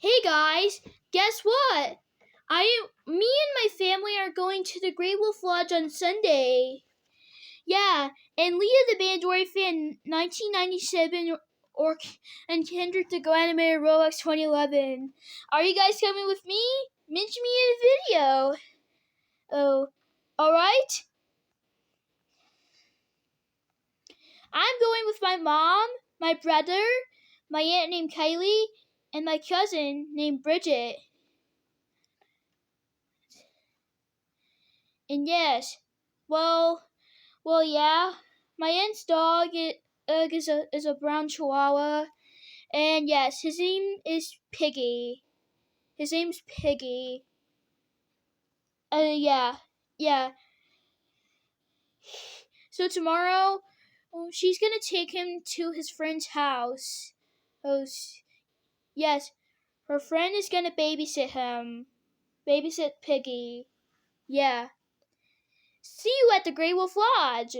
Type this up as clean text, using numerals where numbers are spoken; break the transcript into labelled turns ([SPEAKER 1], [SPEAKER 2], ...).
[SPEAKER 1] Hey guys, guess what? Me and my family are going to the Great Wolf Lodge on Sunday. Yeah, and Leah the Bandori fan 1997 and Kendrick the Go Animator Roblox 2011. Are you guys coming with me? Mention me in a video. Oh, alright? I'm going with my mom, my brother, my aunt named Kylie, and my cousin named Bridget. And yes, well, yeah. My aunt's dog is a brown Chihuahua, and yes, his name is Piggy. His name's Piggy. Yeah, yeah. So tomorrow, she's gonna take him to his friend's house. Yes, her friend is gonna babysit him. Babysit Piggy. Yeah. See you at the Grey Wolf Lodge.